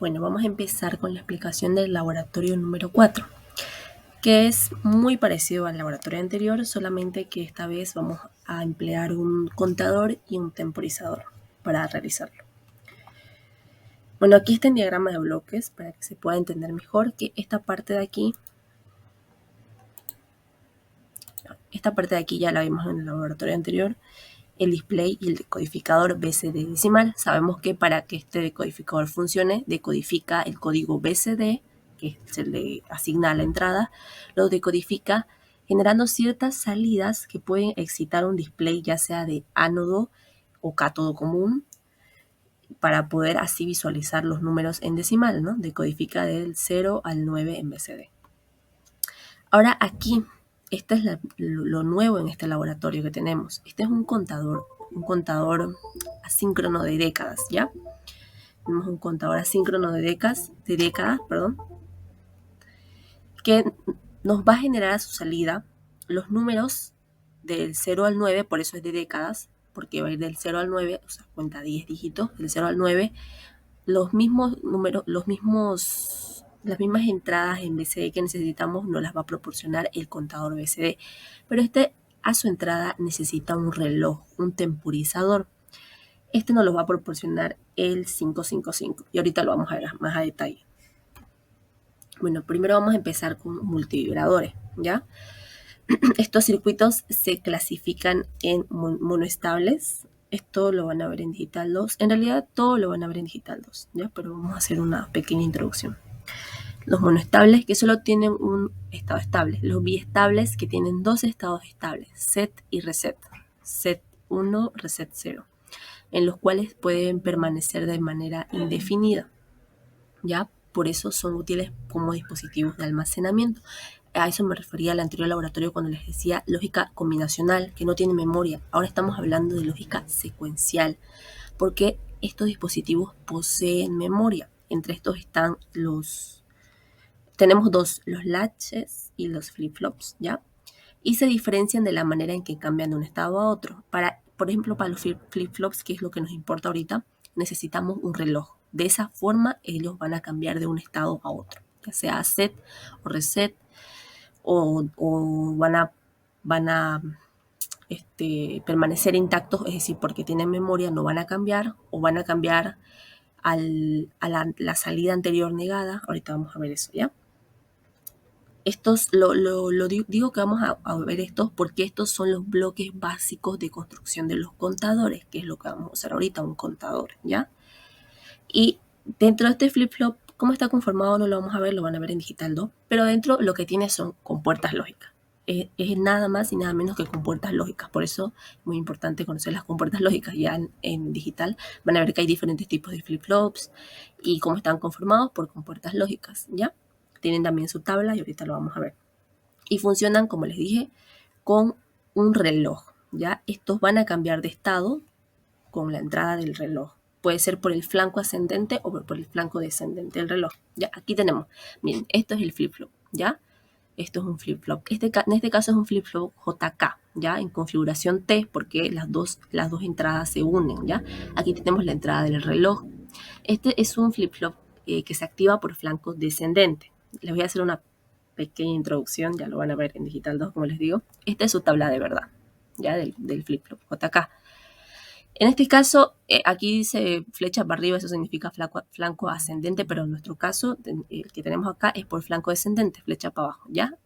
Bueno, vamos a empezar con la explicación del laboratorio número 4, que es muy parecido al laboratorio anterior, solamente que esta vez vamos a emplear un contador y un temporizador para realizarlo. Bueno, aquí está en diagrama de bloques para que se pueda entender mejor que esta parte de aquí ya la vimos en el laboratorio anterior, el display y el decodificador BCD decimal. Sabemos que para que este decodificador funcione, decodifica el código BCD, que se le asigna a la entrada, lo decodifica generando ciertas salidas que pueden excitar un display ya sea de ánodo o cátodo común, para poder así visualizar los números en decimal, ¿no? Decodifica del 0 al 9 en BCD. Ahora aquí, este es lo nuevo en este laboratorio que tenemos. Este es un contador asíncrono de décadas, ¿ya? Tenemos un contador asíncrono de décadas, que nos va a generar a su salida los números del 0 al 9, por eso es de décadas, porque va a ir del 0 al 9, o sea, cuenta 10 dígitos, del 0 al 9, los mismos números, las mismas entradas en BCD que necesitamos nos las va a proporcionar el contador BCD. Pero a su entrada necesita un reloj, un temporizador. Este nos lo va a proporcionar el 555 y ahorita lo vamos a ver más a detalle. Bueno, primero vamos a empezar con multivibradores, ¿ya? Estos circuitos se clasifican en monoestables. Esto lo van a ver en digital 2. En realidad todo lo van a ver en digital 2, ¿ya? Pero vamos a hacer una pequeña introducción. Los monoestables que solo tienen un estado estable. Los biestables que tienen dos estados estables, set y reset. Set 1, reset 0. En los cuales pueden permanecer de manera indefinida, ¿ya? Por eso son útiles como dispositivos de almacenamiento. A eso me refería al anterior laboratorio cuando les decía lógica combinacional, que no tiene memoria. Ahora estamos hablando de lógica secuencial, porque estos dispositivos poseen memoria. Entre estos están tenemos dos, los latches y los flip-flops, ¿ya? Y se diferencian de la manera en que cambian de un estado a otro. Por ejemplo, para los flip-flops, que es lo que nos importa ahorita, necesitamos un reloj. De esa forma, ellos van a cambiar de un estado a otro, ya sea set o reset, o van a permanecer intactos, es decir, porque tienen memoria, no van a cambiar, o van a cambiar a la salida anterior negada. Ahorita vamos a ver eso, ¿ya? Estos, digo que vamos a ver estos porque estos son los bloques básicos de construcción de los contadores, que es lo que vamos a usar ahorita, un contador, ¿ya? Y dentro de este flip-flop, ¿cómo está conformado? No lo vamos a ver, lo van a ver en digital 2, pero dentro lo que tiene son compuertas lógicas. Es nada más y nada menos que compuertas lógicas, por eso es muy importante conocer las compuertas lógicas. Ya en digital van a ver que hay diferentes tipos de flip-flops y cómo están conformados por compuertas lógicas, ¿ya? Tienen también su tabla y ahorita lo vamos a ver. Y funcionan, como les dije, con un reloj, ¿ya? Estos van a cambiar de estado con la entrada del reloj. Puede ser por el flanco ascendente o por el flanco descendente del reloj. Ya, aquí tenemos, miren, esto es el flip-flop, ¿ya? Esto es un flip-flop. En este caso es un flip-flop JK, ¿ya? En configuración T, porque las dos entradas se unen, ¿ya? Aquí tenemos la entrada del reloj. Este es un flip-flop que se activa por flanco descendente. Les voy a hacer una pequeña introducción, ya lo van a ver en digital 2, como les digo. Esta es su tabla de verdad, ¿ya? Del flip-flop JK. En este caso, aquí dice flecha para arriba, eso significa flanco ascendente, pero en nuestro caso, el que tenemos acá es por flanco descendente, flecha para abajo, ¿ya?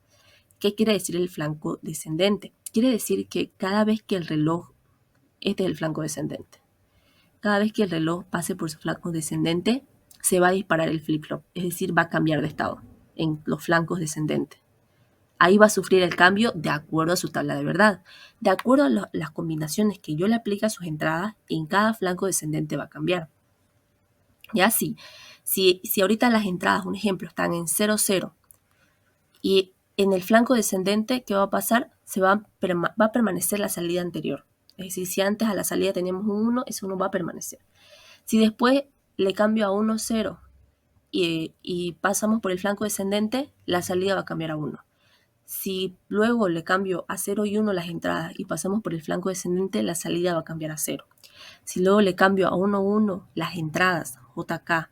¿Qué quiere decir el flanco descendente? Quiere decir que cada vez que el reloj, este es el flanco descendente, cada vez que el reloj pase por su flanco descendente, se va a disparar el flip-flop, es decir, va a cambiar de estado en los flancos descendentes. Ahí va a sufrir el cambio de acuerdo a su tabla de verdad. De acuerdo a las combinaciones que yo le aplique a sus entradas, en cada flanco descendente va a cambiar. Ya si ahorita las entradas, un ejemplo, están en 0, 0 y en el flanco descendente, ¿qué va a pasar? Va a permanecer la salida anterior. Es decir, si antes a la salida teníamos un 1, ese 1 va a permanecer. Si después le cambio a 1, 0 y pasamos por el flanco descendente, la salida va a cambiar a 1. Si luego le cambio a 0 y 1 las entradas y pasamos por el flanco descendente, la salida va a cambiar a 0. Si luego le cambio a 1, 1 las entradas, JK,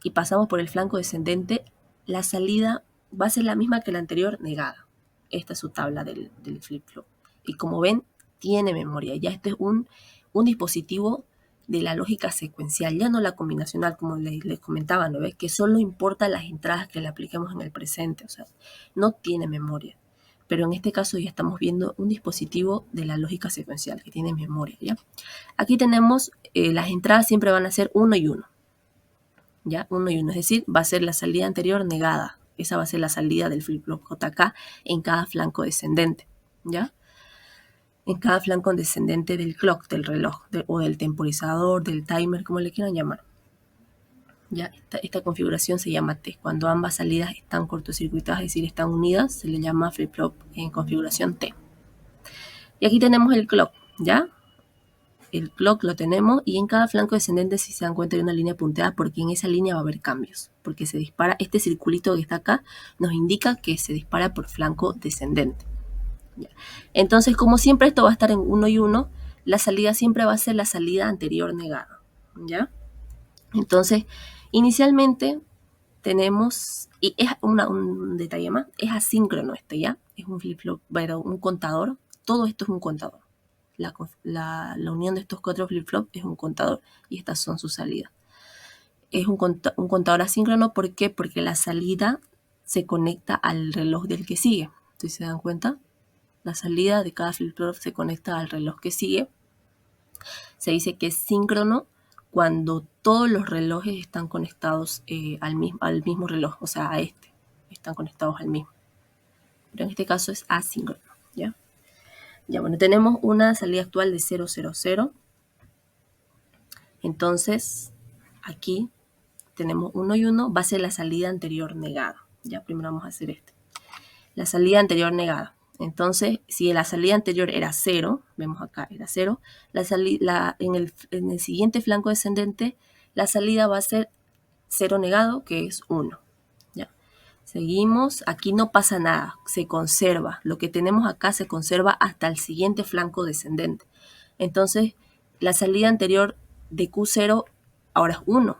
y pasamos por el flanco descendente, la salida va a ser la misma que la anterior, negada. Esta es su tabla del flip-flop. Y como ven, tiene memoria. Ya este es un dispositivo de la lógica secuencial, ya no la combinacional, como les comentaba, ¿no ves? Que solo importa las entradas que le apliquemos en el presente, o sea, no tiene memoria. Pero en este caso ya estamos viendo un dispositivo de la lógica secuencial que tiene memoria, ¿ya? Aquí tenemos, las entradas siempre van a ser 1 y 1, ¿ya? 1 y 1, es decir, va a ser la salida anterior negada. Esa va a ser la salida del flip-flop JK en cada flanco descendente, ¿ya? En cada flanco descendente del clock, del reloj, o del temporizador, del timer, como le quieran llamar. Ya, esta configuración se llama T. Cuando ambas salidas están cortocircuitadas, es decir, están unidas, se le llama flip-flop en configuración T. Y aquí tenemos el clock, ¿ya? El clock lo tenemos y en cada flanco descendente, si se dan cuenta, hay una línea punteada porque en esa línea va a haber cambios. Porque se dispara, este circulito que está acá nos indica que se dispara por flanco descendente. ¿Ya? Entonces, como siempre esto va a estar en 1 y 1, la salida siempre va a ser la salida anterior negada, ¿ya? Entonces, inicialmente tenemos, y es un detalle más, es asíncrono este, ¿ya? Es un flip-flop, pero un contador, todo esto es un contador. La unión de estos 4 flip-flops es un contador y estas son sus salidas. Es un contador asíncrono, ¿por qué? Porque la salida se conecta al reloj del que sigue. ¿Sí se dan cuenta? La salida de cada flip-flop se conecta al reloj que sigue. Se dice que es síncrono cuando todos los relojes están conectados al mismo reloj, o sea, a este. Están conectados al mismo. Pero en este caso es asíncrono, ¿ya? Ya, bueno, tenemos una salida actual de 0, 0, 0. Entonces, aquí tenemos 1 y 1, va a ser la salida anterior negada. Ya, primero vamos a hacer este. La salida anterior negada. Entonces, si la salida anterior era 0, vemos acá, era 0, en el siguiente flanco descendente, la salida va a ser 0 negado, que es 1. ¿Ya? Seguimos, aquí no pasa nada, se conserva. Lo que tenemos acá se conserva hasta el siguiente flanco descendente. Entonces, la salida anterior de Q0 ahora es 1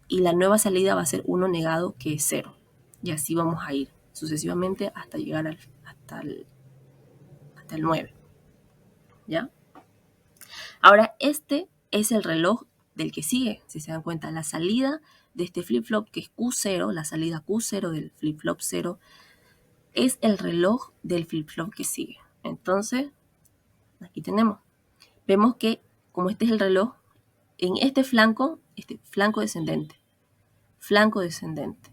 y la nueva salida va a ser 1 negado, que es 0. Y así vamos a ir sucesivamente hasta llegar hasta el 9. ¿Ya? Ahora, este es el reloj del que sigue. Si se dan cuenta, la salida de este flip-flop, que es Q0, la salida Q0 del flip-flop 0, es el reloj del flip-flop que sigue. Entonces, aquí tenemos. Vemos que, como este es el reloj, en este flanco descendente, flanco descendente,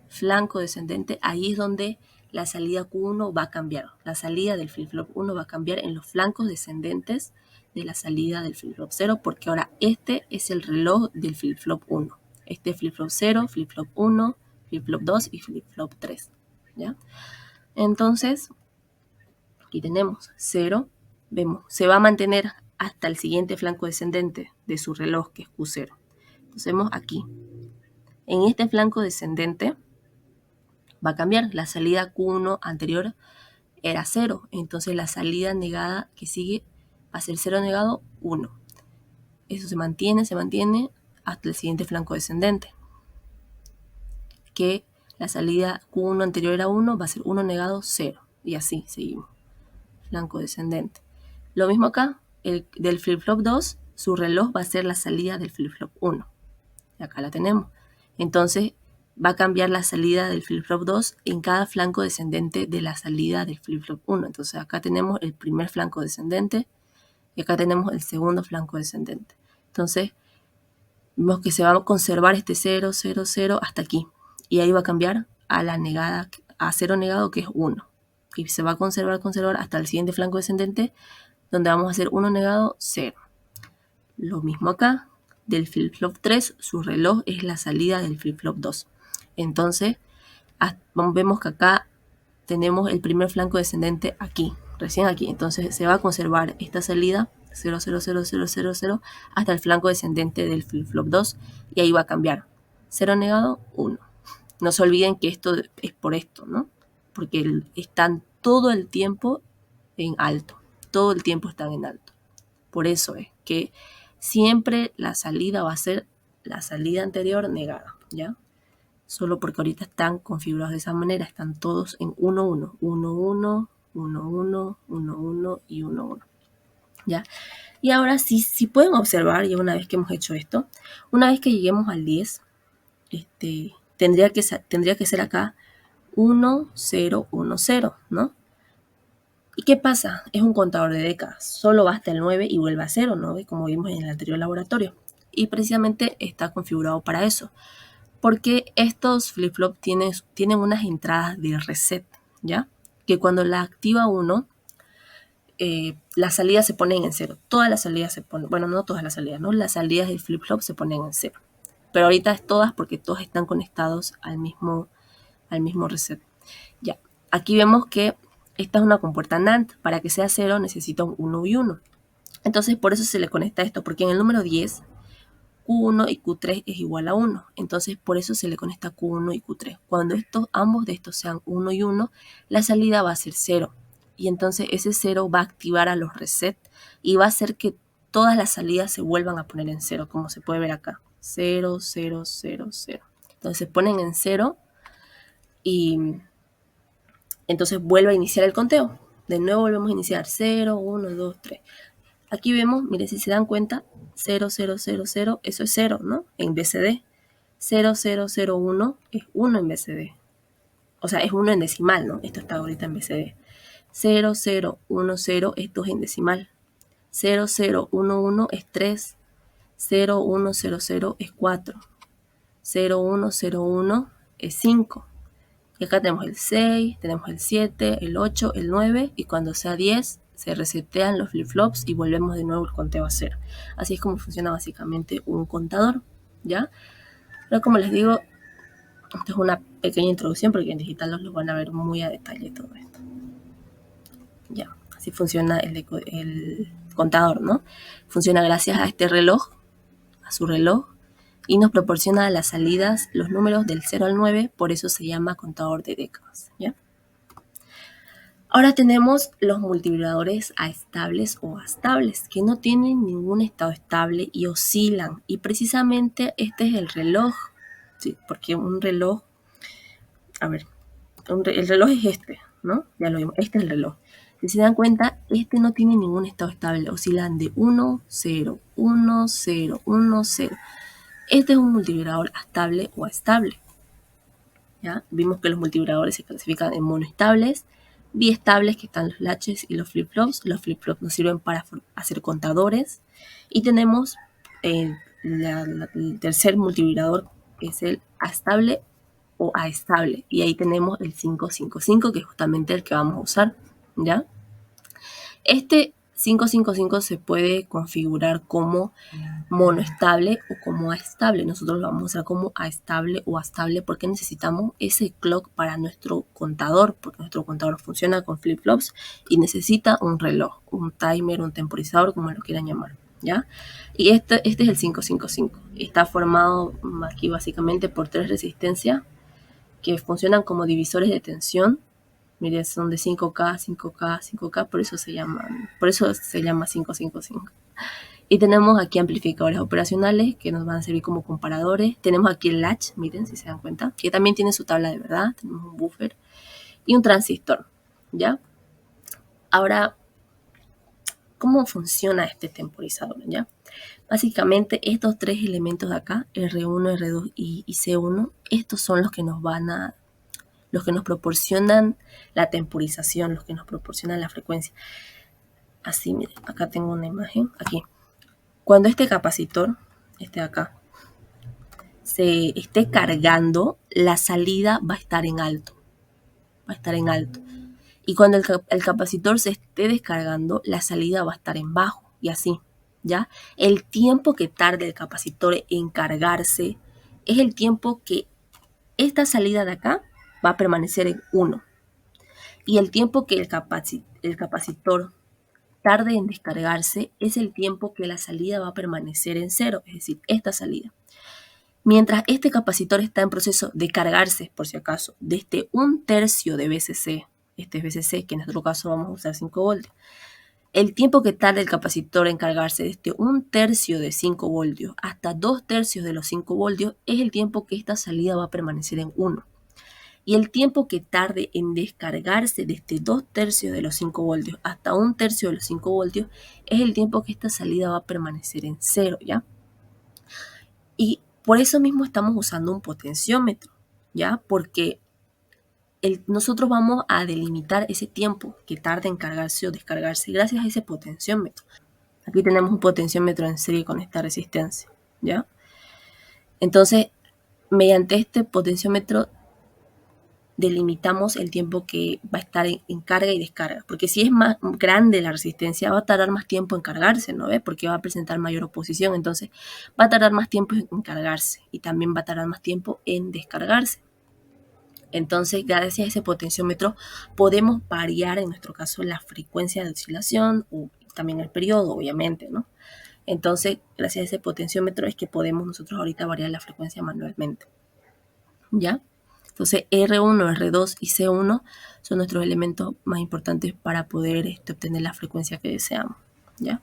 flanco descendente, ahí es donde la salida Q1 va a cambiar. La salida del flip-flop 1 va a cambiar en los flancos descendentes de la salida del flip-flop 0, porque ahora este es el reloj del flip-flop 1. Este es flip-flop 0, flip-flop 1, flip-flop 2 y flip-flop 3. ¿Ya? Entonces, aquí tenemos 0, vemos, se va a mantener hasta el siguiente flanco descendente de su reloj, que es Q0. Entonces vemos aquí, en este flanco descendente va a cambiar. La salida Q1 anterior era 0, entonces la salida negada que sigue va a ser 0 negado, 1. Eso se mantiene hasta el siguiente flanco descendente, que la salida Q1 anterior era 1, va a ser 1 negado, 0, y así seguimos. Flanco descendente. Lo mismo acá, del flip-flop 2, su reloj va a ser la salida del flip-flop 1. Y acá la tenemos. Entonces, va a cambiar la salida del flip-flop 2 en cada flanco descendente de la salida del flip-flop 1. Entonces, acá tenemos el primer flanco descendente y acá tenemos el segundo flanco descendente. Entonces, vemos que se va a conservar este 0, 0, 0 hasta aquí. Y ahí va a cambiar a la negada, a 0 negado, que es 1. Y se va a conservar hasta el siguiente flanco descendente, donde vamos a hacer 1 negado, 0. Lo mismo acá, del flip-flop 3, su reloj es la salida del flip-flop 2. Entonces, vemos que acá tenemos el primer flanco descendente aquí, recién aquí. Entonces, se va a conservar esta salida 0, 0, 0, 0, 0, 0 hasta el flanco descendente del flip-flop 2 y ahí va a cambiar 0 negado, 1. No se olviden que esto es por esto, ¿no? Porque están todo el tiempo en alto. Todo el tiempo están en alto. Por eso es que siempre la salida va a ser la salida anterior negada, ¿ya? solo porque ahorita están configurados de esa manera, están todos en 1, 1, 1, 1, 1, 1, 1, 1 y 1, 1. ¿Ya? Y ahora si pueden observar, ya una vez que hemos hecho esto, una vez que lleguemos al 10, tendría que ser acá 1, 0, 1, 0, ¿no? ¿Y qué pasa? Es un contador de décadas. Solo va hasta el 9 y vuelve a 0, ¿no? Como vimos en el anterior laboratorio. Y precisamente está configurado para eso. Porque estos flip-flop tienen unas entradas de reset, ¿ya? Que cuando la activa uno, las salidas se ponen en 0. Todas las salidas se ponen, bueno, no todas las salidas, ¿no? Las salidas del flip-flop se ponen en 0. Pero ahorita es todas porque todos están conectados al mismo reset. Ya, aquí vemos que esta es una compuerta NAND. Para que sea 0 necesita un 1 y 1. Entonces por eso se le conecta esto, porque en el número 10 Q1 y Q3 es igual a 1. Entonces por eso se le conecta Q1 y Q3. Cuando ambos de estos sean 1 y 1, la salida va a ser 0. Y entonces ese 0 va a activar a los reset y va a hacer que todas las salidas se vuelvan a poner en 0, como se puede ver acá. 0, 0, 0, 0. Entonces se ponen en 0 y entonces vuelve a iniciar el conteo. De nuevo volvemos a iniciar 0, 1, 2, 3. Aquí vemos, miren, si se dan cuenta, 0, 0, 0, 0, eso es 0, ¿no? En BCD. 0, 0, 0, 1 es 1 en BCD. O sea, es 1 en decimal, ¿no? Esto está ahorita en BCD. 0, 0, 1, 0 es 2 en decimal. 0, 0, 1, 1 es 3. 0, 1, 0, 0 es 4. 0, 1, 0, 1 es 5. Y acá tenemos el 6, tenemos el 7, el 8, el 9, y cuando sea 10 se resetean los flip-flops y volvemos de nuevo el conteo a 0. Así es como funciona básicamente un contador, ¿ya? Pero como les digo, esto es una pequeña introducción porque en digital los van a ver muy a detalle todo esto. Ya, así funciona el contador, ¿no? Funciona gracias a este reloj, a su reloj, y nos proporciona las salidas, los números del 0 al 9, por eso se llama contador de décadas, ¿ya? Ahora tenemos los multiplicadores aestables o astables, que no tienen ningún estado estable y oscilan. Y precisamente este es el reloj, ¿sí? Porque un reloj, a ver, el reloj es este, ¿no? Ya lo vimos, este es el reloj. Si se dan cuenta, este no tiene ningún estado estable, oscilan de 1, 0, 1, 0, 1, 0. Este es un multiplicador astable o estable. ¿Ya? Vimos que los multiplicadores se clasifican en monoestables, biestables, que están los latches y los flip-flops. Los flip-flops nos sirven para hacer contadores. Y tenemos el tercer multiplicador, que es el astable o aestable. Y ahí tenemos el 555, que es justamente el que vamos a usar, ¿ya? Este 555 se puede configurar como monoestable o como aestable. Nosotros lo vamos a usar como aestable o astable porque necesitamos ese clock para nuestro contador, porque nuestro contador funciona con flip-flops y necesita un reloj, un timer, un temporizador, como lo quieran llamar, ¿ya? Y este es el 555. Está formado aquí básicamente por 3 resistencias que funcionan como divisores de tensión. Miren, son de 5K, 5K, 5K, por eso se llama 555. Y tenemos aquí amplificadores operacionales que nos van a servir como comparadores. Tenemos aquí el latch, miren, si se dan cuenta, que también tiene su tabla de verdad. Tenemos un buffer y un transistor, ¿ya? Ahora, ¿cómo funciona este temporizador, ya? Básicamente, estos 3 elementos de acá, R1, R2 y C1, estos son los que nos proporcionan la temporización, los que nos proporcionan la frecuencia. Así, miren, acá tengo una imagen, aquí. Cuando este capacitor, este de acá, se esté cargando, la salida va a estar en alto. Va a estar en alto. Y cuando el capacitor se esté descargando, la salida va a estar en bajo. Y así, ¿ya? El tiempo que tarde el capacitor en cargarse es el tiempo que esta salida de acá va a permanecer en 1. Y el tiempo que el capacitor tarde en descargarse es el tiempo que la salida va a permanecer en 0, es decir, esta salida. Mientras este capacitor está en proceso de cargarse, por si acaso, desde 1/3 de BCC, este es BCC, que en nuestro caso vamos a usar 5 voltios, El tiempo que tarda el capacitor en cargarse desde 1/3 de 5 voltios hasta 2/3 de los 5 voltios es el tiempo que esta salida va a permanecer en 1. Y el tiempo que tarde en descargarse desde 2/3 de los 5 voltios hasta 1/3 de los 5 voltios es el tiempo que esta salida va a permanecer en 0, ¿ya? Y por eso mismo estamos usando un potenciómetro, ¿ya? Porque nosotros vamos a delimitar ese tiempo que tarda en cargarse o descargarse gracias a ese potenciómetro. Aquí tenemos un potenciómetro en serie con esta resistencia, ¿ya? Entonces, mediante este potenciómetro delimitamos el tiempo que va a estar en carga y descarga, porque si es más grande la resistencia va a tardar más tiempo en cargarse, ¿no ves? Porque va a presentar mayor oposición, entonces va a tardar más tiempo en cargarse y también va a tardar más tiempo en descargarse. Entonces, gracias a ese potenciómetro podemos variar, en nuestro caso, la frecuencia de oscilación o también el periodo, obviamente, ¿no? Entonces, gracias a ese potenciómetro es que podemos nosotros ahorita variar la frecuencia manualmente, ¿ya? Entonces, R1, R2 y C1 son nuestros elementos más importantes para poder obtener la frecuencia que deseamos, ¿ya?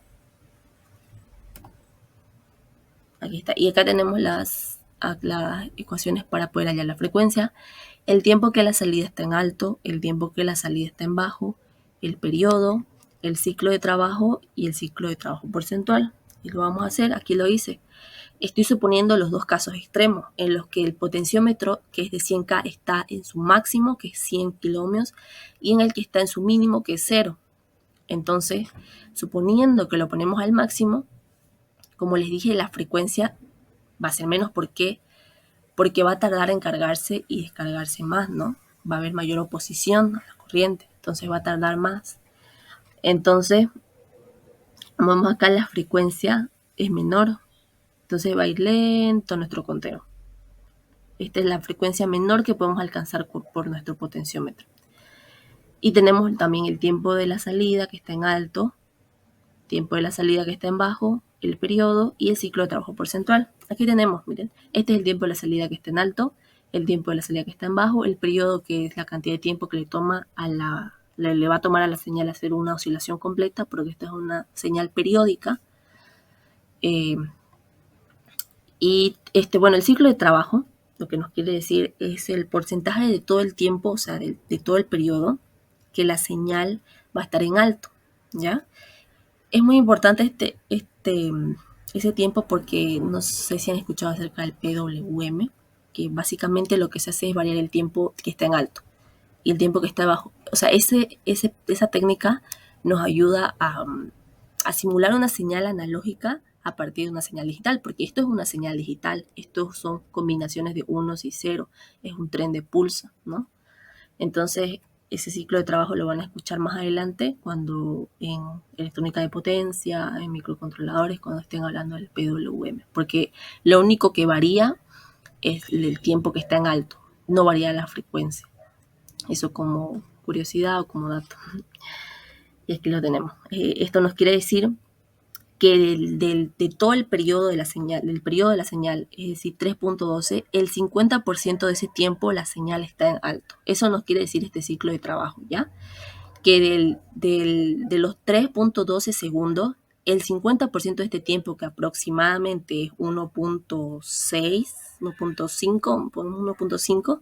Aquí está. Y acá tenemos las ecuaciones para poder hallar la frecuencia. El tiempo que la salida está en alto, el tiempo que la salida está en bajo, el periodo, el ciclo de trabajo y el ciclo de trabajo porcentual. Y lo vamos a hacer, aquí lo hice. Estoy suponiendo los dos casos extremos, en los que el potenciómetro, que es de 100K, está en su máximo, que es 100 kiloohmios, y en el que está en su mínimo, que es 0. Entonces, suponiendo que lo ponemos al máximo, como les dije, la frecuencia va a ser menos porque va a tardar en cargarse y descargarse más, ¿no? Va a haber mayor oposición a la corriente, entonces va a tardar más. Entonces, vamos acá, la frecuencia es menor, entonces va a ir lento nuestro conteo. Esta es la frecuencia menor que podemos alcanzar por nuestro potenciómetro. Y tenemos también el tiempo de la salida que está en alto, tiempo de la salida que está en bajo, el periodo y el ciclo de trabajo porcentual. Aquí tenemos, miren, este es el tiempo de la salida que está en alto, el tiempo de la salida que está en bajo, el periodo, que es la cantidad de tiempo que le toma le va a tomar a la señal hacer una oscilación completa, porque esta es una señal periódica. Y bueno, el ciclo de trabajo, lo que nos quiere decir es el porcentaje de todo el tiempo, o sea, de todo el periodo, que la señal va a estar en alto, ¿ya? Es muy importante ese tiempo porque no sé si han escuchado acerca del PWM, que básicamente lo que se hace es variar el tiempo que está en alto y el tiempo que está abajo. O sea, esa técnica nos ayuda a simular una señal analógica a partir de una señal digital, porque esto es una señal digital, estos son combinaciones de unos y ceros, es un tren de pulso, ¿no? Entonces, ese ciclo de trabajo lo van a escuchar más adelante cuando en electrónica de potencia, en microcontroladores, cuando estén hablando del PWM, porque lo único que varía es el tiempo que está en alto, no varía la frecuencia. Eso como curiosidad o como dato. Y aquí lo tenemos. Esto nos quiere decir que de todo el periodo de la señal, es decir, 3.12, el 50% de ese tiempo la señal está en alto. Eso nos quiere decir este ciclo de trabajo, ¿ya? Que de los 3.12 segundos, el 50% de este tiempo, que aproximadamente es 1.6, 1.5, 1.5,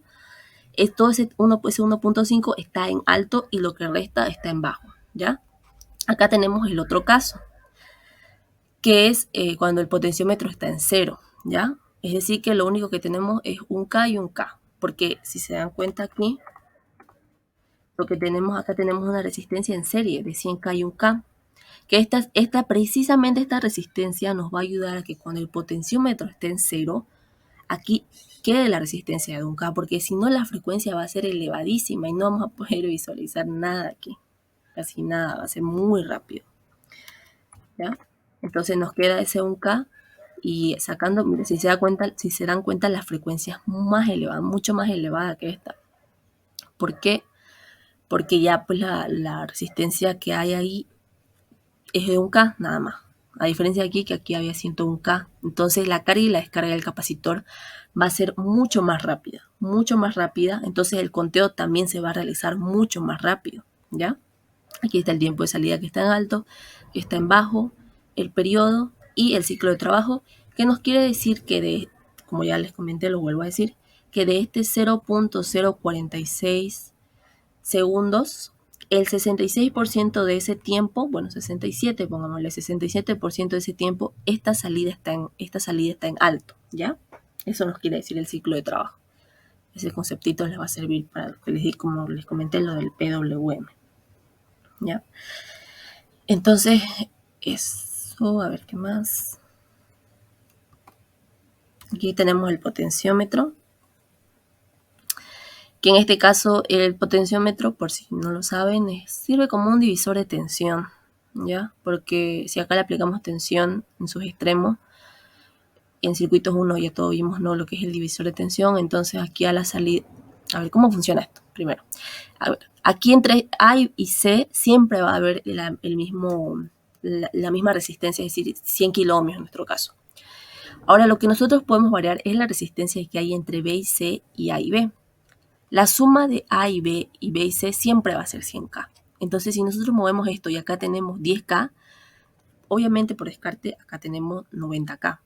todo ese 1.5 está en alto y lo que resta está en bajo, ¿ya? Acá tenemos el otro caso, que es cuando el potenciómetro está en 0, ¿ya? Es decir, que lo único que tenemos es un K y un K, porque si se dan cuenta aquí, lo que tenemos acá, tenemos una resistencia en serie de 100K y un K, que precisamente esta resistencia nos va a ayudar a que cuando el potenciómetro esté en 0, aquí quede la resistencia de un K, porque si no la frecuencia va a ser elevadísima y no vamos a poder visualizar nada aquí, casi nada, va a ser muy rápido, ¿ya? Entonces nos queda ese 1K y sacando, mire, si se dan cuenta, la frecuencia es más elevada, mucho más elevada que esta. ¿Por qué? Porque ya pues la resistencia que hay ahí es de 1K nada más. A diferencia de aquí, que aquí había 101K. Entonces la carga y la descarga del capacitor va a ser mucho más rápida, mucho más rápida. Entonces el conteo también se va a realizar mucho más rápido, ¿ya? Aquí está el tiempo de salida que está en alto, que está en bajo, el periodo y el ciclo de trabajo, que nos quiere decir que como ya les comenté, lo vuelvo a decir, que de este 0.046 segundos, el 66% de ese tiempo, bueno, 67, pongámosle 67% de ese tiempo, esta salida está en alto, ¿ya? Eso nos quiere decir el ciclo de trabajo. Ese conceptito les va a servir para lo que les di, como les comenté, lo del PWM, ¿ya? Entonces, eso, a ver qué más. Aquí tenemos el potenciómetro, que en este caso el potenciómetro, por si no lo saben, sirve como un divisor de tensión, ¿ya? Porque si acá le aplicamos tensión en sus extremos, en circuitos 1 ya todos vimos, ¿no?, lo que es el divisor de tensión. Entonces aquí a la salida, a ver, ¿cómo funciona esto? Primero, a ver, aquí entre A y C siempre va a haber la misma resistencia, es decir, 100 kiloohmios en nuestro caso. Ahora lo que nosotros podemos variar es la resistencia que hay entre B y C y A y B. La suma de A y B y C siempre va a ser 100K. Entonces, si nosotros movemos esto y acá tenemos 10K, obviamente por descarte acá tenemos 90K.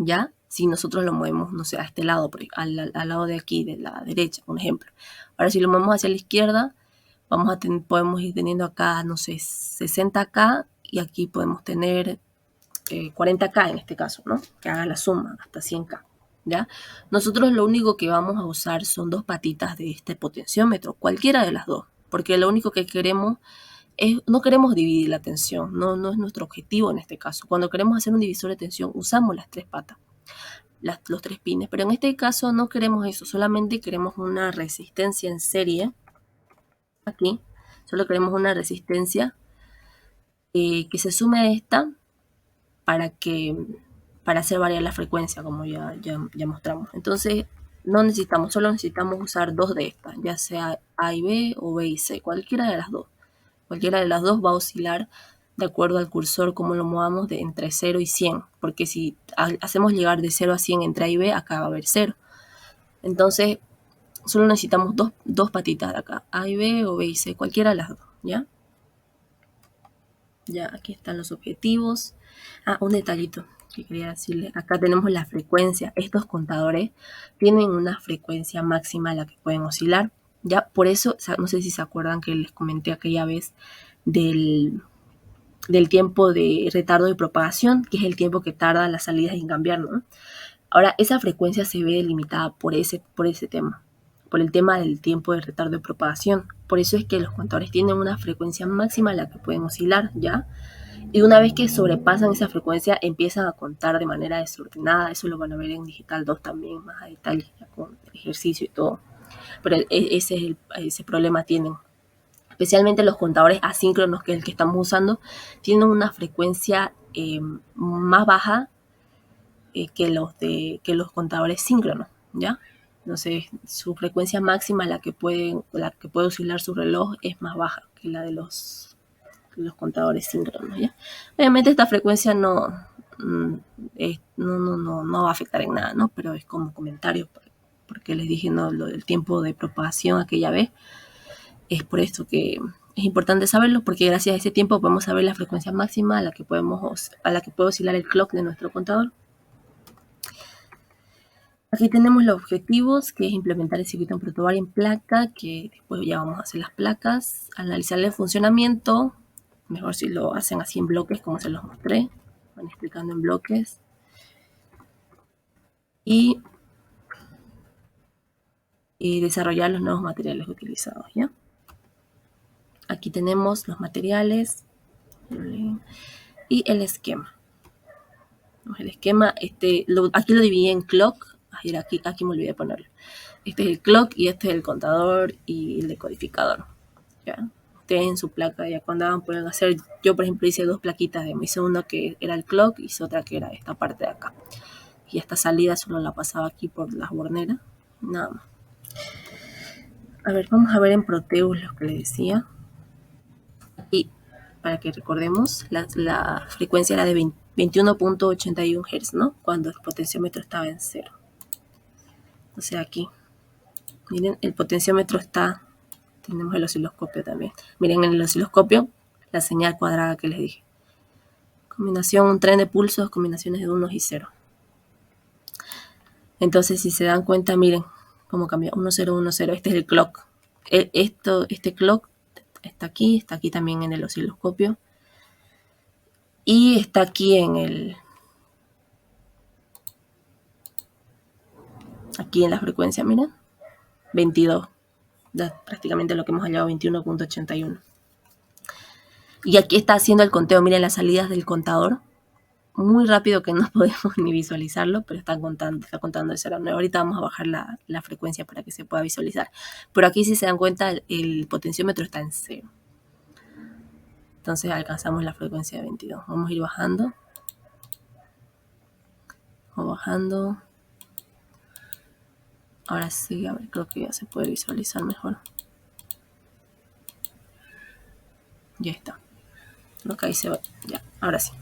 ¿Ya? Si nosotros lo movemos, no sé, a este lado, al lado de aquí, de la derecha, un ejemplo. Ahora, si lo movemos hacia la izquierda, podemos ir teniendo acá, no sé, 60K y aquí podemos tener 40K en este caso, ¿no? Que haga la suma hasta 100K. ¿Ya? Nosotros lo único que vamos a usar son dos patitas de este potenciómetro, cualquiera de las dos, porque lo único que queremos no queremos dividir la tensión, no es nuestro objetivo en este caso. Cuando queremos hacer un divisor de tensión usamos las tres patas, los tres pines, pero en este caso no queremos eso, solamente queremos una resistencia en serie, aquí, solo queremos una resistencia que se sume a esta para hacer variar la frecuencia, como ya mostramos. Entonces, solo necesitamos usar dos de estas, ya sea A y B o B y C, cualquiera de las dos. Cualquiera de las dos va a oscilar de acuerdo al cursor, como lo movamos de entre 0 y 100, porque si hacemos llegar de 0 a 100 entre A y B, acá va a haber 0. Entonces, solo necesitamos dos patitas de acá, A y B o B y C, cualquiera de las dos, ¿ya? Ya, aquí están los objetivos. Un detallito que quería decirle. Acá tenemos la frecuencia. Estos contadores tienen una frecuencia máxima a la que pueden oscilar. Ya, por eso, no sé si se acuerdan que les comenté aquella vez del tiempo de retardo de propagación, que es el tiempo que tarda las salidas en cambiar, ¿no? Ahora, esa frecuencia se ve delimitada por ese tema, por el tema del tiempo de retardo de propagación. Por eso es que los contadores tienen una frecuencia máxima a la que pueden oscilar, ¿ya? Y una vez que sobrepasan esa frecuencia, empiezan a contar de manera desordenada. Eso lo van a ver en Digital 2 también, más a detalle, con ejercicio y todo. Pero ese problema tienen. Especialmente los contadores asíncronos, que es el que estamos usando, tienen una frecuencia más baja que los contadores síncronos, ¿ya? Entonces, su frecuencia máxima, la que puede oscilar su reloj, es más baja que la de los contadores síncronos, ¿ya? Obviamente esta frecuencia no va a afectar en nada, ¿no? Pero es como comentario, porque les dije, ¿no?, lo del tiempo de propagación aquella vez. Es por esto que es importante saberlo, porque gracias a ese tiempo podemos saber la frecuencia máxima a la que puede oscilar el clock de nuestro contador. Aquí tenemos los objetivos, que es implementar el circuito en protobar en placa, que después ya vamos a hacer las placas, analizar el funcionamiento, mejor si lo hacen así en bloques, como se los mostré, van explicando en bloques. Y desarrollar los nuevos materiales utilizados, ¿ya? Aquí tenemos los materiales y el esquema. El esquema, aquí lo dividí en clock. Aquí me olvidé de ponerlo. Este es el clock y este es el contador y el decodificador, ¿ya? Ustedes en su placa, ya cuando pueden hacer. Yo, por ejemplo, hice dos plaquitas. Hice una que era el clock y hice otra que era esta parte de acá. Y esta salida solo la pasaba aquí por las borneras. Nada más. A ver, vamos a ver en Proteus lo que les decía. Y para que recordemos, la frecuencia era de 21.81 Hz, ¿no? Cuando el potenciómetro estaba en 0. O sea, aquí, miren, el potenciómetro está tenemos el osciloscopio también. Miren en el osciloscopio la señal cuadrada que les dije. Combinación, un tren de pulsos, combinaciones de 1 y 0. Entonces, si se dan cuenta, miren cómo cambia. 1, 0, 1, 0. Este es el clock. Este clock está aquí también en el osciloscopio. Y está aquí aquí en la frecuencia, miren. 22. Prácticamente lo que hemos hallado, 21.81. Y aquí está haciendo el conteo. Miren las salidas del contador. Muy rápido que no podemos ni visualizarlo, pero está contando de 0 a 9. Ahorita vamos a bajar la frecuencia para que se pueda visualizar. Pero aquí, si se dan cuenta, el potenciómetro está en 0. Entonces alcanzamos la frecuencia de 22. Vamos a ir bajando. Vamos bajando. Ahora sí, a ver, creo que ya se puede visualizar mejor. Ya está. Creo que ahí se va. Ya, ahora sí.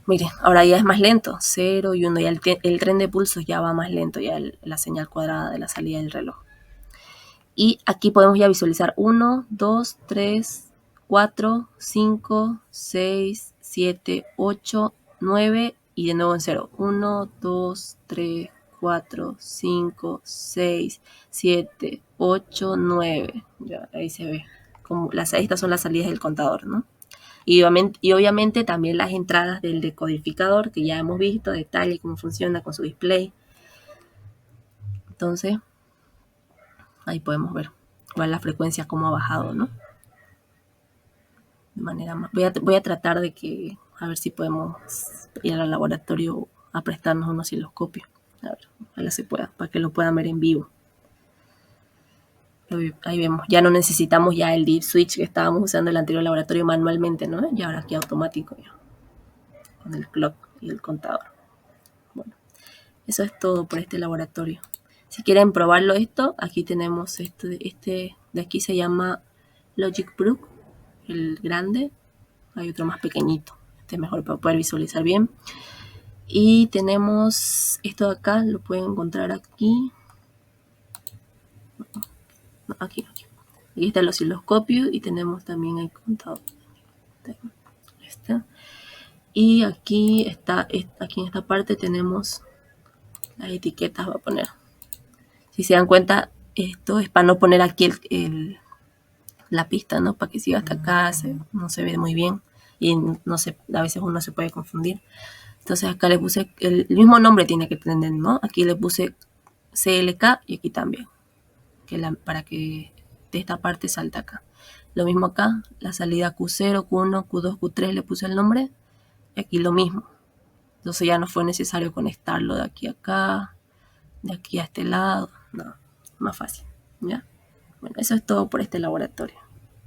Miren, ahora ya es más lento. 0 y 1. Ya el tren de pulsos ya va más lento. Ya la señal cuadrada de la salida del reloj. Y aquí podemos ya visualizar 1, 2, 3, 4, 5, 6, 7, 8, 9 y de nuevo en 0. 1, 2, 3, 4, 5, 6, 7, 8, 9. Ya, ahí se ve. Estas son las salidas del contador, ¿no? Y obviamente también las entradas del decodificador, que ya hemos visto, detalle, cómo funciona con su display. Entonces, ahí podemos ver igual la frecuencia, cómo ha bajado, ¿no? De manera más. Voy a tratar de que, a ver si podemos ir al laboratorio a prestarnos un osciloscopio. A ver, ojalá se pueda, para que lo puedan ver en vivo. Ahí vemos, ya no necesitamos ya el dip switch que estábamos usando en el anterior laboratorio manualmente, ¿no? Y ahora aquí automático ya, con el clock y el contador. Bueno, eso es todo por este laboratorio. Si quieren probarlo esto, aquí tenemos este de aquí se llama Logic Brook, el grande. Hay otro más pequeñito, este es mejor para poder visualizar bien. Y tenemos esto de acá, lo pueden encontrar aquí. No, aquí. Aquí está el osciloscopio y tenemos también el contador. Y aquí está, aquí en esta parte tenemos las etiquetas, voy a poner. Si se dan cuenta, esto es para no poner aquí la pista, ¿no? Para que siga hasta acá, no se ve muy bien y no sé, a veces uno se puede confundir. Entonces acá le puse, el mismo nombre tiene que tener, ¿no? Aquí le puse CLK y aquí también, para que de esta parte salta acá. Lo mismo acá, la salida Q0, Q1, Q2, Q3 le puse el nombre y aquí lo mismo. Entonces ya no fue necesario conectarlo de aquí a acá, de aquí a este lado, no, más fácil, ¿ya? Bueno, eso es todo por este laboratorio.